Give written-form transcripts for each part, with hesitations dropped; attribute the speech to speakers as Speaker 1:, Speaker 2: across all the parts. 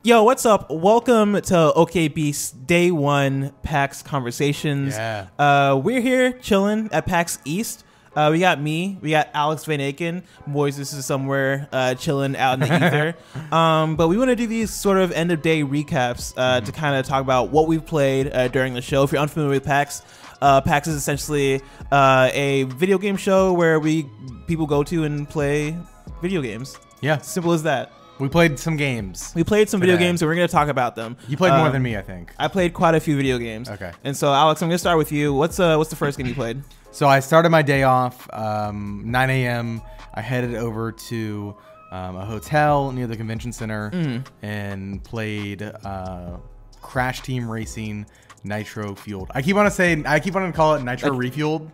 Speaker 1: Yo, what's up? Welcome to OK Beast's Day 1 PAX Conversations.
Speaker 2: Yeah.
Speaker 1: We're here chilling at PAX East. We got Alex Van Aken. Moises is somewhere chilling out in the ether. But we want to do these sort of end of day recaps to kind of talk about what we've played during the show. If you're unfamiliar with PAX, PAX is essentially a video game show where people go to and play video games.
Speaker 2: Yeah.
Speaker 1: Simple as that.
Speaker 2: We played some games.
Speaker 1: We played some video games, and we're going to talk about them.
Speaker 2: You played more than me, I think.
Speaker 1: I played quite a few video games.
Speaker 2: Okay.
Speaker 1: And so, Alex, I'm going to start with you. What's the first game you played?
Speaker 2: So I started my day off 9 a.m. I headed over to a hotel near the convention center and played Crash Team Racing Nitro-fueled. I keep on to call it Nitro Refueled.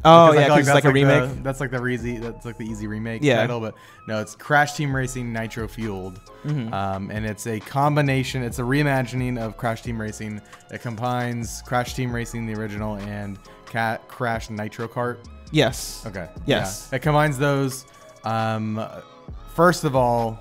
Speaker 1: Oh yeah, because it's like a remake.
Speaker 2: That's like the easy remake
Speaker 1: title,
Speaker 2: but no, it's Crash Team Racing Nitro-fueled. And it's a combination. It's a reimagining of Crash Team Racing that combines Crash Team Racing, the original, and Crash Nitro Kart.
Speaker 1: Yes.
Speaker 2: Okay.
Speaker 1: Yes.
Speaker 2: Yeah. It combines those. First of all,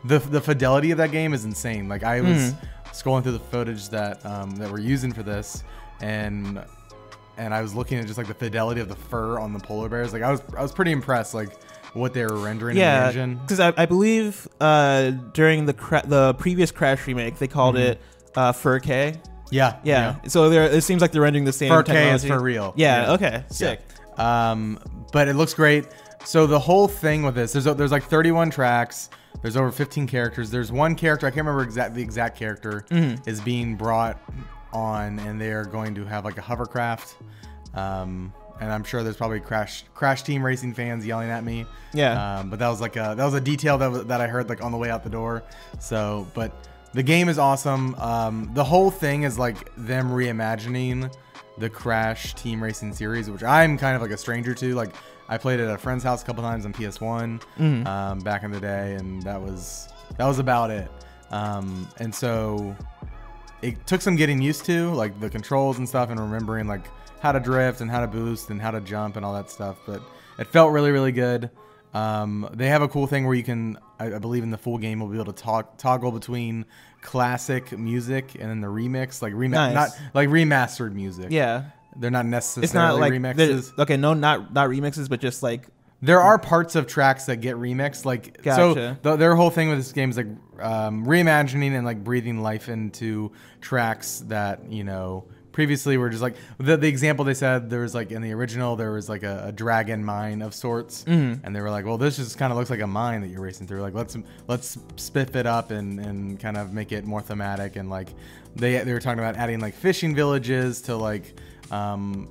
Speaker 2: the fidelity of that game is insane. Like I was scrolling through the footage that we're using for this, and I was looking at just like the fidelity of the fur on the polar bears. Like I was pretty impressed, like what they were rendering in the engine.
Speaker 1: Because I believe during the previous Crash remake they called it Fur K.
Speaker 2: Yeah.
Speaker 1: So it seems like they're rendering the same
Speaker 2: Fur
Speaker 1: technology.
Speaker 2: K is for real.
Speaker 1: Yeah. Okay. Sick.
Speaker 2: Yeah. But it looks great. So the whole thing with this, there's like 31 tracks. There's over 15 characters. There's one character, I can't remember the exact character, is being brought on, and they're going to have like a hovercraft. And I'm sure there's probably Crash Team Racing fans yelling at me.
Speaker 1: Yeah.
Speaker 2: But that was a detail that I heard like on the way out the door. So, but the game is awesome. The whole thing is like them reimagining the Crash Team Racing series, which I'm kind of like a stranger to. Like I played it at a friend's house a couple times on PS1 back in the day, and that was about it. And so it took some getting used to, like the controls and stuff, and remembering like how to drift and how to boost and how to jump and all that stuff. But it felt really, really good. They have a cool thing where you can, I believe in the full game, we'll be able to toggle between classic music and then the remix, like not like remastered music.
Speaker 1: Yeah.
Speaker 2: They're not necessarily
Speaker 1: it's not like
Speaker 2: remixes.
Speaker 1: Okay, no, not remixes, but just like
Speaker 2: there are parts of tracks that get remixed. Like
Speaker 1: gotcha.
Speaker 2: So their whole thing with this game is like reimagining and like breathing life into tracks that, you know, previously were just like the example they said there was like in the original there was like a dragon mine of sorts, and they were like, well, this just kind of looks like a mine that you're racing through. Like let's spiff it up and kind of make it more thematic, and like they were talking about adding like fishing villages to like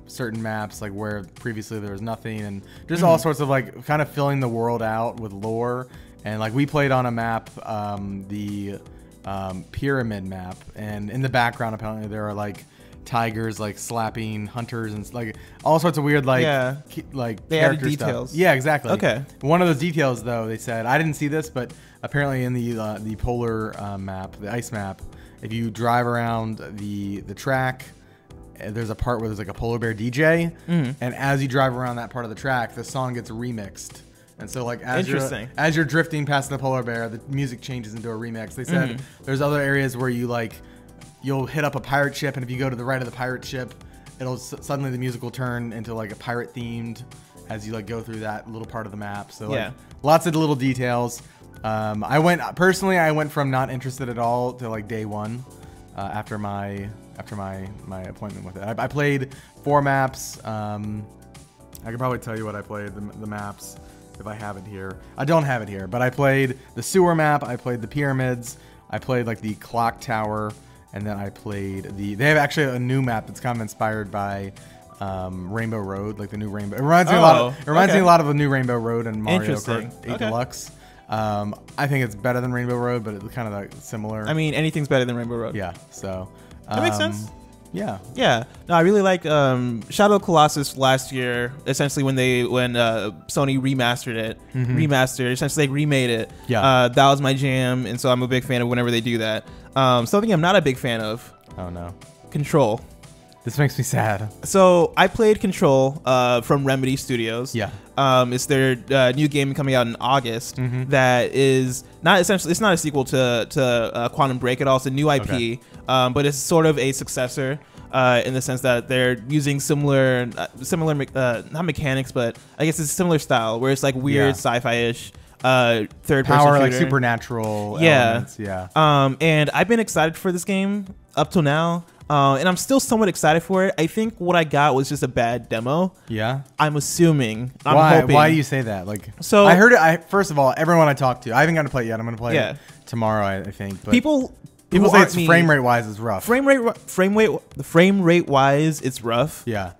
Speaker 2: certain maps like where previously there was nothing, and just all sorts of like kind of filling the world out with lore. And like we played on a map, the pyramid map, and in the background apparently there are like tigers like slapping hunters and like all sorts of weird like like
Speaker 1: they
Speaker 2: character
Speaker 1: added details
Speaker 2: stuff. Yeah, exactly.
Speaker 1: Okay.
Speaker 2: One of those details though, they said, I didn't see this, but apparently in the polar map, the ice map, if you drive around the track, there's a part where there's like a polar bear DJ, and as you drive around that part of the track, the song gets remixed. And so like as you're drifting past the polar bear, the music changes into a remix. They said there's other areas where you'll hit up a pirate ship, and if you go to the right of the pirate ship, it'll suddenly the music will turn into like a pirate themed as you like go through that little part of the map. So like lots of little details. I went from not interested at all to like day one after my appointment with it. I played 4 maps. I could probably tell you what I played, the maps, if I have it here. I don't have it here, but I played the sewer map, I played the pyramids, I played like the clock tower, and then I played they have actually a new map that's kind of inspired by Rainbow Road, like the new Rainbow. It reminds me a lot of the new Rainbow Road and Mario Kart 8 Deluxe. I think it's better than Rainbow Road, but it's kind of like similar.
Speaker 1: I mean, anything's better than Rainbow Road.
Speaker 2: Yeah, so
Speaker 1: that makes sense.
Speaker 2: Yeah.
Speaker 1: No, I really like Shadow of Colossus last year. Essentially, when Sony remastered it, essentially like remade it.
Speaker 2: Yeah.
Speaker 1: That was my jam, and so I'm a big fan of whenever they do that. Something I'm not a big fan of.
Speaker 2: Oh no.
Speaker 1: Control.
Speaker 2: This makes me sad.
Speaker 1: So I played Control from Remedy Studios.
Speaker 2: Yeah.
Speaker 1: It's their new game coming out in August. That is not essentially. It's not a sequel to Quantum Break at all. It's a new IP,
Speaker 2: Okay.
Speaker 1: but it's sort of a successor in the sense that they're using similar not mechanics, but I guess it's a similar style where it's like weird sci-fi-ish third-person
Speaker 2: Power,
Speaker 1: shooter.
Speaker 2: like supernatural
Speaker 1: Yeah.
Speaker 2: elements. Yeah.
Speaker 1: And I've been excited for this game up till now. And I'm still somewhat excited for it. I think what I got was just a bad demo.
Speaker 2: Yeah.
Speaker 1: I'm assuming. I'm
Speaker 2: Why?
Speaker 1: hoping.
Speaker 2: Why do you say that? Like,
Speaker 1: So-
Speaker 2: I heard it. First of all, everyone I talked to, I haven't gotten to play it yet. I'm going to play
Speaker 1: Yeah.
Speaker 2: it tomorrow, I think. But
Speaker 1: People
Speaker 2: say
Speaker 1: aren't
Speaker 2: it's
Speaker 1: me-
Speaker 2: frame rate wise is rough.
Speaker 1: frame rate wise, it's rough.
Speaker 2: Yeah.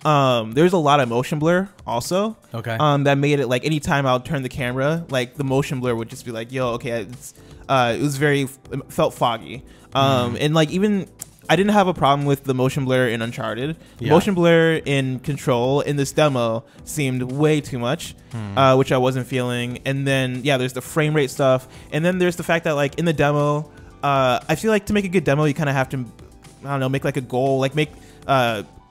Speaker 1: There's a lot of motion blur also.
Speaker 2: Okay.
Speaker 1: That made it like anytime I'll turn the camera, like the motion blur would just be like, yo, okay, it was it felt foggy. And like even I didn't have a problem with the motion blur in Uncharted.
Speaker 2: Yeah.
Speaker 1: Motion blur in Control in this demo seemed way too much, which I wasn't feeling. And then yeah, there's the frame rate stuff, and then there's the fact that like in the demo, I feel like to make a good demo, you kind of have to, I don't know, make like a goal, like make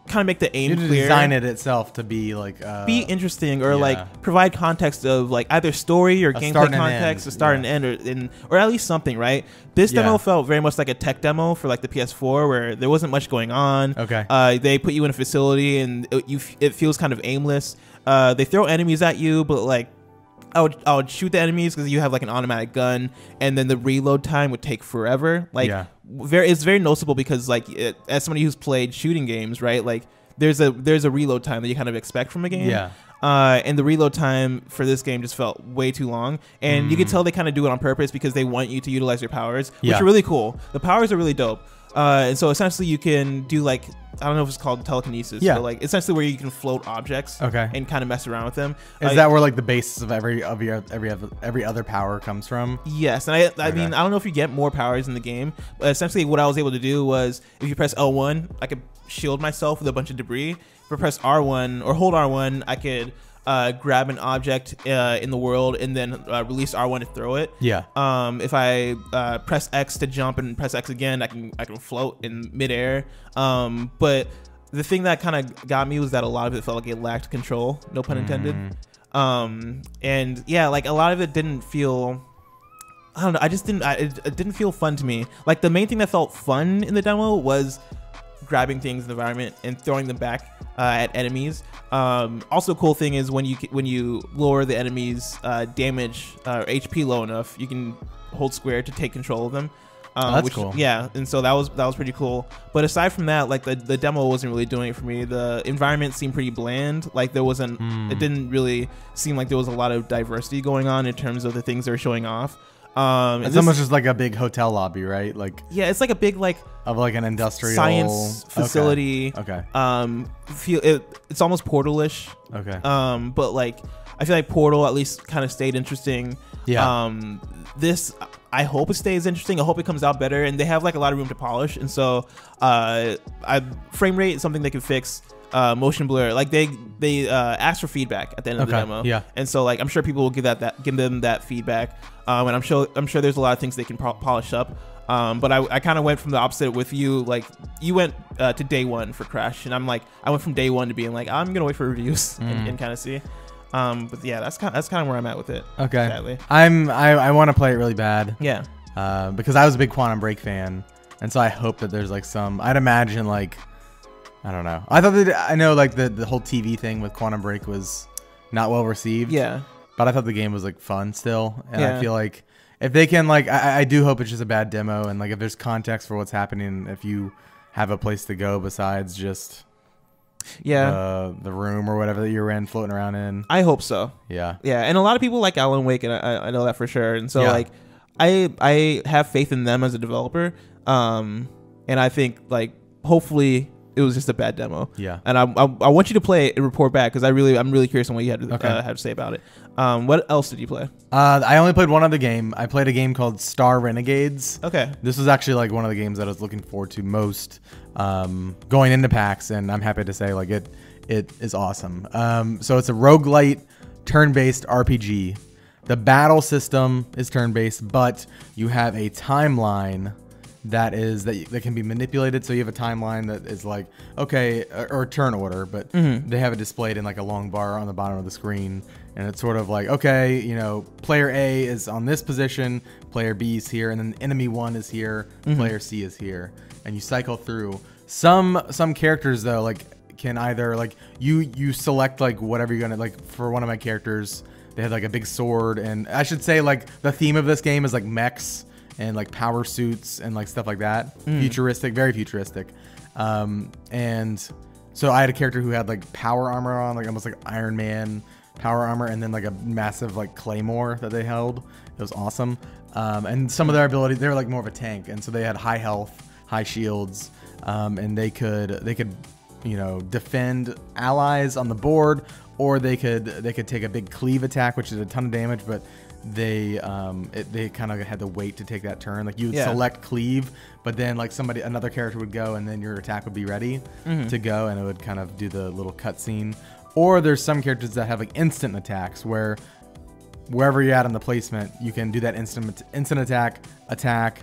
Speaker 1: kind of make the aim
Speaker 2: You need to
Speaker 1: clear.
Speaker 2: design it itself to be like
Speaker 1: Be interesting, or
Speaker 2: yeah.
Speaker 1: like provide context of like either story or gameplay
Speaker 2: start and an
Speaker 1: context,
Speaker 2: end.
Speaker 1: a start
Speaker 2: Yeah.
Speaker 1: and end, or at least something, right? This
Speaker 2: Yeah.
Speaker 1: demo felt very much like a tech demo for like the PS4, where there wasn't much going on.
Speaker 2: Okay.
Speaker 1: They put you in a facility, and it feels kind of aimless. They throw enemies at you, but like I would shoot the enemies because you have like an automatic gun, and then the reload time would take forever. Like,
Speaker 2: Yeah.
Speaker 1: it's very noticeable because like as somebody who's played shooting games, right? Like there's a reload time that you kind of expect from a game.
Speaker 2: Yeah.
Speaker 1: And the reload time for this game just felt way too long, and you could tell they kind of do it on purpose because they want you to utilize your powers, which
Speaker 2: Yeah.
Speaker 1: are really cool. The powers are really dope. And so essentially you can do like, I don't know if it's called telekinesis,
Speaker 2: Yeah.
Speaker 1: but like essentially where you can float objects,
Speaker 2: Okay.
Speaker 1: and kind of mess around with them.
Speaker 2: Is that where like the basis of every other power comes from?
Speaker 1: Yes, and I mean, I don't know if you get more powers in the game, but essentially what I was able to do was if you press L1, I could shield myself with a bunch of debris. If I press R1 or hold R1, I could grab an object in the world and then release R1 to throw it.
Speaker 2: Yeah.
Speaker 1: If I press X to jump and press X again, I can float in midair. But the thing that kind of got me was that a lot of it felt like it lacked control. No pun intended. And yeah, like a lot of it didn't feel. I don't know. I just didn't. It didn't feel fun to me. Like the main thing that felt fun in the demo was grabbing things in the environment and throwing them back at enemies. Also, cool thing is when you lower the enemy's damage or HP low enough, you can hold square to take control of them.
Speaker 2: That's cool.
Speaker 1: Yeah, and so that was pretty cool. But aside from that, like the demo wasn't really doing it for me. The environment seemed pretty bland. Like there wasn't. It didn't really seem like there was a lot of diversity going on in terms of the things they're showing off.
Speaker 2: It's almost just like a big hotel lobby, right? Like
Speaker 1: yeah, it's like a big like
Speaker 2: of like an industrial
Speaker 1: science facility.
Speaker 2: Okay.
Speaker 1: It's almost Portal-ish.
Speaker 2: Okay.
Speaker 1: But like I feel like Portal at least kind of stayed interesting.
Speaker 2: Yeah.
Speaker 1: This I hope it stays interesting. I hope it comes out better, and they have like a lot of room to polish. And so, frame rate is something they can fix. Motion blur, like they ask for feedback at the end of the demo.
Speaker 2: Yeah.
Speaker 1: And so like I'm sure people will give them that feedback. And I'm sure there's a lot of things they can polish up. But I kind of went from the opposite with you. Like you went to day one for Crash, and I went from day one to being like I'm gonna wait for reviews and kind of see. But yeah, that's kind of where I'm at with it.
Speaker 2: Okay.
Speaker 1: Sadly.
Speaker 2: I want to play it really bad.
Speaker 1: Yeah.
Speaker 2: Because I was a big Quantum Break fan, and so I hope that there's like I'd imagine like I don't know. I know like the whole TV thing with Quantum Break was not well received.
Speaker 1: Yeah.
Speaker 2: But I thought the game was like fun still, and
Speaker 1: Yeah.
Speaker 2: I feel like if they can like I do hope it's just a bad demo, and like if there's context for what's happening, if you have a place to go besides just the room or whatever that you're in floating around in.
Speaker 1: I hope so.
Speaker 2: Yeah.
Speaker 1: Yeah, and a lot of people like Alan Wake, and I know that for sure. And so
Speaker 2: Yeah.
Speaker 1: like I have faith in them as a developer. And I think like hopefully it was just a bad demo.
Speaker 2: Yeah.
Speaker 1: And I want you to play it and report back because I'm really curious on what you had to
Speaker 2: Okay.
Speaker 1: have to say about it. What else did you play?
Speaker 2: I only played one other game. I played a game called Star Renegades.
Speaker 1: Okay.
Speaker 2: This was actually like one of the games that I was looking forward to most going into PAX, and I'm happy to say like it is awesome. So it's a roguelite turn-based RPG. The battle system is turn-based, but you have a timeline that can be manipulated. So you have a timeline that is like, okay, or turn order, but they have it displayed in like a long bar on the bottom of the screen. And it's sort of like, okay, you know, player A is on this position, player B is here, and then enemy 1 is here, player C is here. And you cycle through. Some characters though, like, can either like you select like whatever you're gonna like. For one of my characters, they had like a big sword, and I should say like the theme of this game is like mechs and like power suits and like stuff like that. Futuristic, very futuristic. And so I had a character who had like power armor on, like almost like Iron Man power armor, and then like a massive like claymore that they held. It was awesome. And some of their abilities, they were like more of a tank, and so they had high health, high shields, and they could you know, defend allies on the board, or they could take a big cleave attack, which is a ton of damage, but they kind of had to wait to take that turn. Like you would select cleave, but then like another character would go, and then your attack would be ready to go, and it would kind of do the little cutscene. Or there's some characters that have like instant attacks, where wherever you're at on the placement, you can do that instant attack,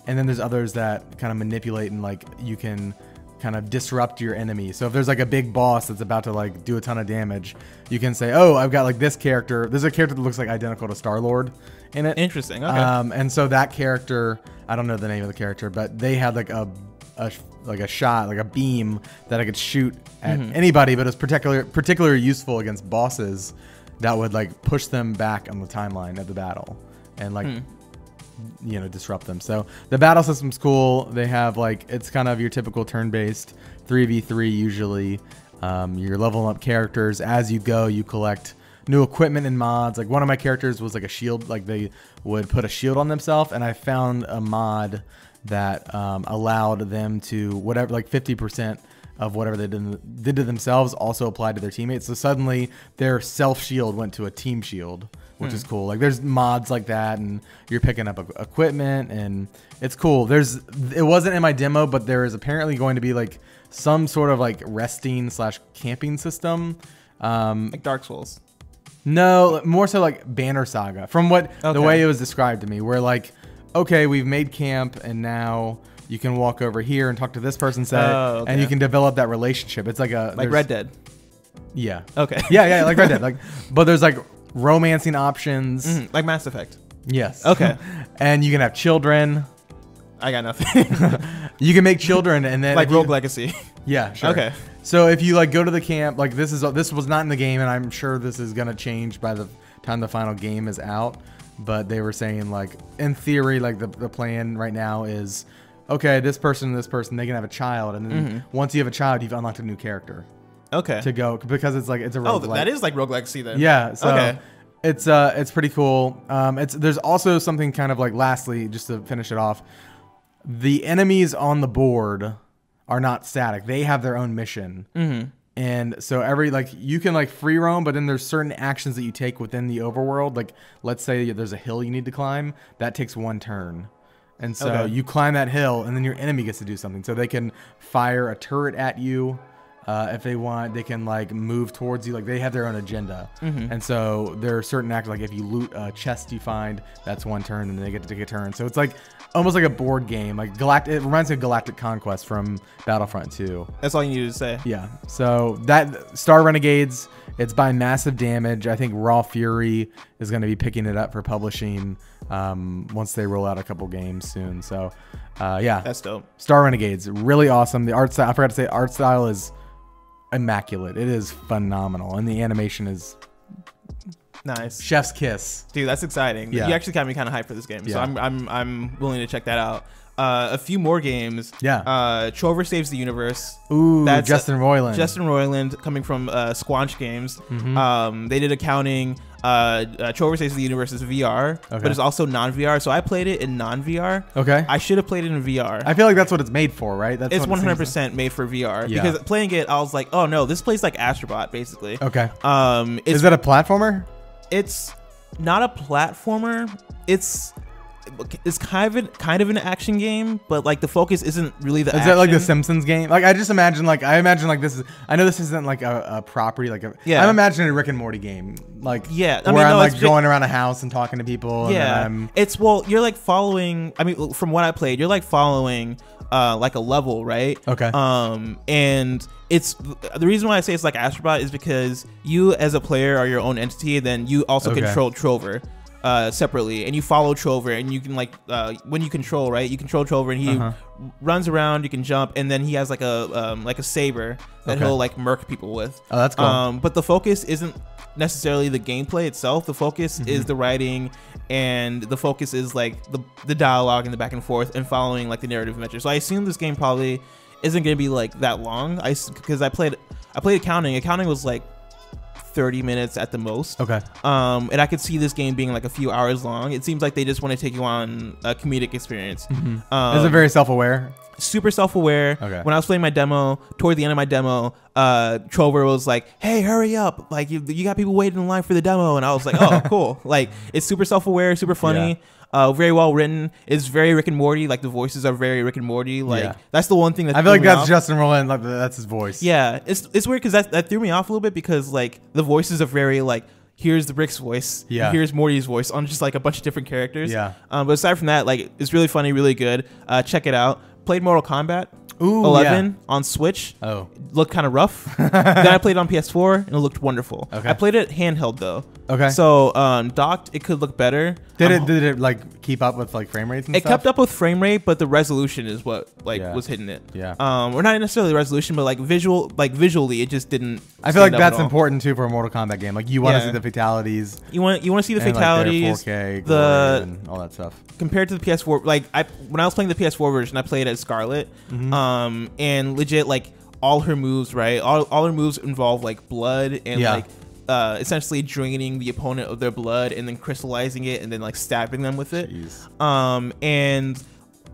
Speaker 2: and then there's others that kind of manipulate, and like you can kind of disrupt your enemy. So if there's like a big boss that's about to like do a ton of damage, you can say, oh, I've got like this character. There's a character that looks like identical to Star-Lord in it.
Speaker 1: Interesting. Okay.
Speaker 2: And so that character, I don't know the name of the character, but they had like a shot, like a beam that I could shoot at anybody, but it was particularly useful against bosses that would like push them back on the timeline of the battle and like you know, disrupt them. So the battle system's cool. They have like, it's kind of your typical turn-based 3v3 usually. You're leveling up characters as you go. You collect new equipment and mods. Like one of my characters was like a shield, like they would put a shield on themselves, and I found a mod that allowed them to whatever, like 50% of whatever they did to themselves also applied to their teammates. So suddenly their self shield went to a team shield, which is cool. Like there's mods like that, and you're picking up equipment, and it's cool. It wasn't in my demo, but there is apparently going to be like some sort of like resting / camping system.
Speaker 1: Like Dark Souls.
Speaker 2: No, more so like Banner Saga, from what the way it was described to me, where like, okay, we've made camp, and now you can walk over here and talk to this person, and you can develop that relationship. It's like
Speaker 1: Red Dead.
Speaker 2: Yeah.
Speaker 1: Okay.
Speaker 2: Yeah, like Red Dead. Like, but there's like romancing options,
Speaker 1: like Mass Effect.
Speaker 2: Yes.
Speaker 1: Okay.
Speaker 2: And you can have children.
Speaker 1: I got nothing.
Speaker 2: You can make children, and then
Speaker 1: like Rogue Legacy.
Speaker 2: Yeah. Sure.
Speaker 1: Okay.
Speaker 2: So if you like go to the camp, like this was not in the game, and I'm sure this is gonna change by the time the final game is out. But they were saying like, in theory, like the plan right now is, okay, this person and this person, they can have a child, and then once you have a child, you've unlocked a new character.
Speaker 1: Okay.
Speaker 2: To go, because it's a rogue.
Speaker 1: Oh, that is like Rogue Legacy then.
Speaker 2: Yeah. So it's pretty cool. There's also something kind of like, lastly, just to finish it off, the enemies on the board are not static. They have their own mission. And so you can like free roam, but then there's certain actions that you take within the overworld. Like let's say there's a hill you need to climb, that takes 1 turn. And so you climb that hill, and then your enemy gets to do something. So they can fire a turret at you. If they want, they can like move towards you. Like they have their own agenda. And so there are certain acts, like if you loot a chest you find, that's 1 turn, and they get to take a turn. So it's like almost like a board game. Like it reminds me of Galactic Conquest from Battlefront 2.
Speaker 1: That's all you needed to say.
Speaker 2: Yeah. So that Star Renegades, it's by Massive Damage. I think Raw Fury is going to be picking it up for publishing once they roll out a couple games soon. So yeah,
Speaker 1: that's dope.
Speaker 2: Star Renegades, really awesome. The art style, I forgot to say, art style is immaculate. It is phenomenal, and the animation is
Speaker 1: nice.
Speaker 2: Chef's kiss,
Speaker 1: dude. That's exciting.
Speaker 2: Yeah.
Speaker 1: You actually got me kind of hyped for this game,
Speaker 2: yeah.
Speaker 1: So I'm willing to check that out. A few more games.
Speaker 2: Yeah.
Speaker 1: Trover Saves the Universe.
Speaker 2: Ooh, that's Justin Roiland.
Speaker 1: Justin Roiland, coming from Squanch Games. They did accounting. Trover Saves the Universe is VR, but it's also non-VR. So I played it in non-VR.
Speaker 2: Okay.
Speaker 1: I should have played it in VR.
Speaker 2: I feel like that's what it's made for, right?
Speaker 1: It's 100% made for VR. Yeah. Because playing it, I was like, oh no, this plays like Astrobot, basically.
Speaker 2: Okay. Is that a platformer?
Speaker 1: It's not a platformer. it's kind of an action game, but like the focus isn't really the.
Speaker 2: Is that like the Simpsons game? Like I just imagine like this is. I know this isn't like a property like
Speaker 1: yeah.
Speaker 2: I'm imagining a Rick and Morty game like
Speaker 1: yeah.
Speaker 2: Where I'm like going around a house and talking to people.
Speaker 1: Yeah,
Speaker 2: and
Speaker 1: you're like following. I mean, from what I played, you're like following like a level, right?
Speaker 2: Okay.
Speaker 1: And it's the reason why I say it's like Astrobot is because you as a player are your own entity, and then you also control Trover separately, and you follow Trover, and you can like when you control, right? You control Trover, and he runs around. You can jump, and then he has like a saber that he'll like murk people with.
Speaker 2: Oh, that's cool.
Speaker 1: But the focus isn't necessarily the gameplay itself. The focus is the writing, and the focus is like the dialogue and the back and forth and following like the narrative adventure. So I assume this game probably isn't going to be like that long. Because I played accounting. Accounting was like 30 minutes at the most.
Speaker 2: Okay.
Speaker 1: And I could see this game being like a few hours long. It seems like they just want to take you on a comedic experience.
Speaker 2: Is it very self-aware?
Speaker 1: Super self-aware.
Speaker 2: Okay.
Speaker 1: When I was playing my demo, toward the end of my demo, Trover was like, "Hey, hurry up! Like you got people waiting in line for the demo." And I was like, "Oh, cool!" Like it's super self-aware, super funny, very well written. It's very Rick and Morty. Like the voices are very Rick and Morty. Like that's the one thing that
Speaker 2: I feel like that's
Speaker 1: off.
Speaker 2: Justin Roiland. Like that's his voice.
Speaker 1: Yeah, it's weird because that threw me off a little bit because like the voices are very like. Here's the Rick's voice.
Speaker 2: Yeah.
Speaker 1: Here's Morty's voice on just like a bunch of different characters.
Speaker 2: Yeah.
Speaker 1: But aside from that, like it's really funny, really good. Check it out. Played Mortal Kombat
Speaker 2: 11
Speaker 1: on Switch.
Speaker 2: Oh.
Speaker 1: Looked kind of rough. Then I played it on PS4 and it looked wonderful.
Speaker 2: Okay.
Speaker 1: I played it handheld though.
Speaker 2: Okay.
Speaker 1: So docked, it could look better.
Speaker 2: Did it like keep up with like frame rates and stuff?
Speaker 1: It kept up with frame rate, but the resolution is what like was hitting it.
Speaker 2: Yeah.
Speaker 1: Or not necessarily resolution, but like visually, it just didn't.
Speaker 2: I feel like that's important too for a Mortal Kombat game. Like you want to see the fatalities.
Speaker 1: You want to see the fatalities,
Speaker 2: like 4K, and all that stuff.
Speaker 1: Compared to the PS4, like when I was playing the PS4 version, I played as Scarlet, and legit like all her moves, right? All her moves involve like blood and like. Essentially draining the opponent of their blood and then crystallizing it and then like stabbing them with it.
Speaker 2: Jeez.
Speaker 1: And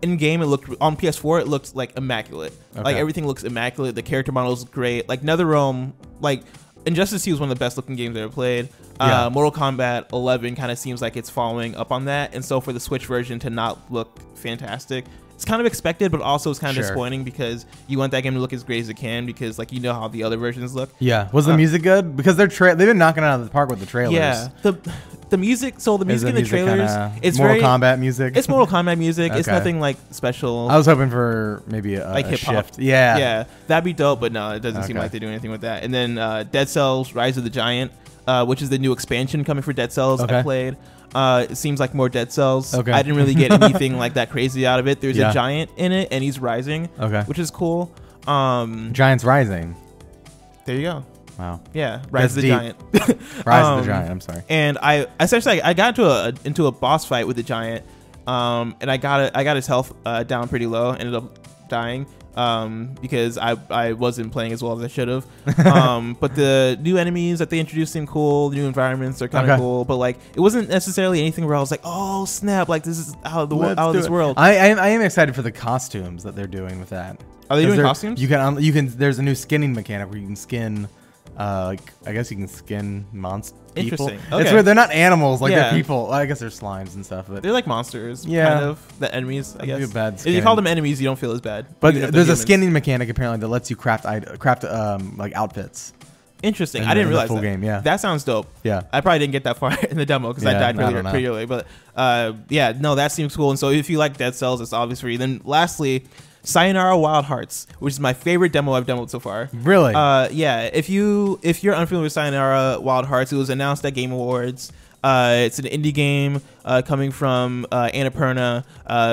Speaker 1: in game it looked on PS4 it looked like immaculate.
Speaker 2: Okay.
Speaker 1: Like everything looks immaculate. The character model is great. Like NetherRealm, like Injustice 2 was one of the best looking games I ever played. Mortal Kombat 11 kind of seems like it's following up on that, and so for the Switch version to not look fantastic, it's kind of expected, but also it's kind of disappointing because you want that game to look as great as it can because like you know how the other versions look. Yeah.
Speaker 2: Was the music good? Because they've been knocking it out of the park with the trailers.
Speaker 1: Yeah. The music. So the music in the trailers, it's
Speaker 2: Mortal Kombat music.
Speaker 1: It's Mortal Kombat music. Okay. It's nothing like special.
Speaker 2: I was hoping for maybe a
Speaker 1: hip hop
Speaker 2: shift. Yeah.
Speaker 1: Yeah. That'd be dope, but no, it doesn't seem like they do anything with that. And then Dead Cells: Rise of the Giant, which is the new expansion coming for Dead Cells. I played. It seems like more Dead Cells. I didn't really get anything like that crazy out of it. There's a giant in it, and he's rising, which is cool.
Speaker 2: Giant's rising.
Speaker 1: There you go.
Speaker 2: Wow.
Speaker 1: Yeah, Rise of the Giant.
Speaker 2: Rise of the Giant. I'm sorry.
Speaker 1: And I essentially I got into a boss fight with the giant, and I got his health down pretty low. Ended up dying. Because I wasn't playing as well as I should have. But the new enemies that they introduced seem cool. The new environments are kind of cool. But like, it wasn't necessarily anything where I was like, oh snap! Like this is out of this world.
Speaker 2: I am excited for the costumes that they're doing with that.
Speaker 1: Are they doing costumes?
Speaker 2: You can. There's a new skinning mechanic where you can skin. I guess you can skin monsters.
Speaker 1: Interesting.
Speaker 2: Okay. It's weird. They're not animals. Like they're people. I guess they're slimes and stuff. But
Speaker 1: they're like monsters. Kind of. The enemies. I guess.
Speaker 2: If
Speaker 1: you call them enemies, you don't feel as bad.
Speaker 2: But there's a skinning mechanic apparently that lets you craft like outfits.
Speaker 1: Interesting. I didn't realize
Speaker 2: full
Speaker 1: that.
Speaker 2: Game. Yeah.
Speaker 1: That sounds dope.
Speaker 2: Yeah.
Speaker 1: I probably didn't get that far in the demo because I died pretty early. But yeah, no, that seems cool. And so if you like Dead Cells, it's obvious for you. Then lastly, Sayonara Wild Hearts, which is my favorite demo I've demoed so far.
Speaker 2: Really?
Speaker 1: Yeah. If you're unfamiliar with Sayonara Wild Hearts, it was announced at Game Awards. It's an indie game coming from Annapurna.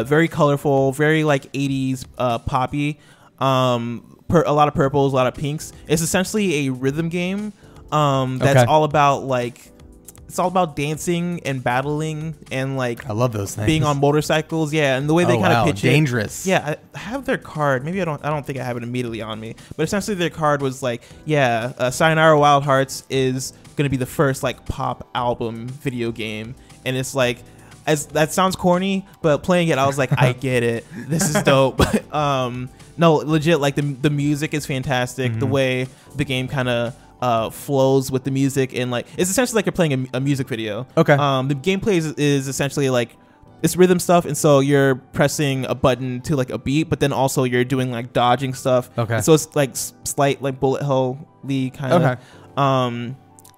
Speaker 1: Very colorful, very like 80s poppy. A lot of purples, a lot of pinks. It's essentially a rhythm game that's all about like. It's all about dancing and battling and like
Speaker 2: I love those things.
Speaker 1: Being on motorcycles, and the way they kind of pitch
Speaker 2: dangerous.
Speaker 1: it. Yeah, I have their card. Maybe I don't think I have it immediately on me. But essentially, their card was like, Sayonara Wild Hearts is gonna be the first like pop album video game, and it's like, as that sounds corny, but playing it, I was like, I get it. This is dope. No, legit, like the music is fantastic. The way the game kind of flows with the music, and like it's essentially like you're playing a music video.
Speaker 2: Okay.
Speaker 1: The gameplay is essentially like it's rhythm stuff, and so you're pressing a button to like a beat, but then also you're doing like dodging stuff.
Speaker 2: Okay.
Speaker 1: And so it's like slight like bullet hell-y kind of.
Speaker 2: Okay.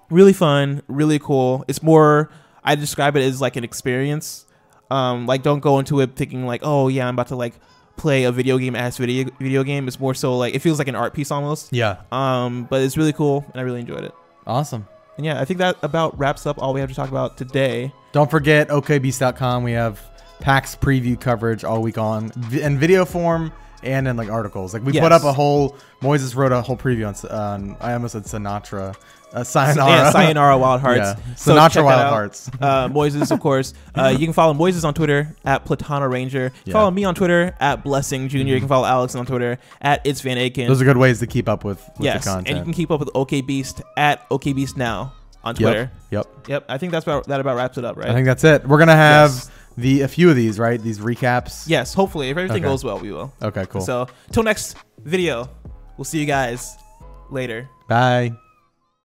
Speaker 1: Really fun, really cool. It's more, I describe it as like an experience. Like don't go into it thinking like, oh yeah, I'm about to like play a video game as video game. It's more so like it feels like an art piece almost.
Speaker 2: Yeah.
Speaker 1: But it's really cool, and I really enjoyed it.
Speaker 2: Awesome.
Speaker 1: And yeah, I think that about wraps up all we have to talk about today.
Speaker 2: Don't forget okbeast.com. We have PAX preview coverage all week on in video form and in like articles. Like we put up a whole. Moises wrote a whole preview on I almost said Sayonara
Speaker 1: Wild Hearts.
Speaker 2: Yeah. Sayonara Wild Hearts.
Speaker 1: Moises, of course. You can follow Moises on Twitter at Platana Ranger. Follow me on Twitter at Blessing Jr. You can follow Alex on Twitter at It's Van Aken.
Speaker 2: Those are good ways to keep up with the content.
Speaker 1: And you can keep up with OKBeast at OKBeast Now on Twitter.
Speaker 2: Yep.
Speaker 1: I think that about wraps it up, right?
Speaker 2: I think that's it. We're gonna have a few of these, right? These recaps.
Speaker 1: Yes, hopefully. If everything goes well, we will.
Speaker 2: Okay, cool.
Speaker 1: So, till next video, we'll see you guys later.
Speaker 2: Bye.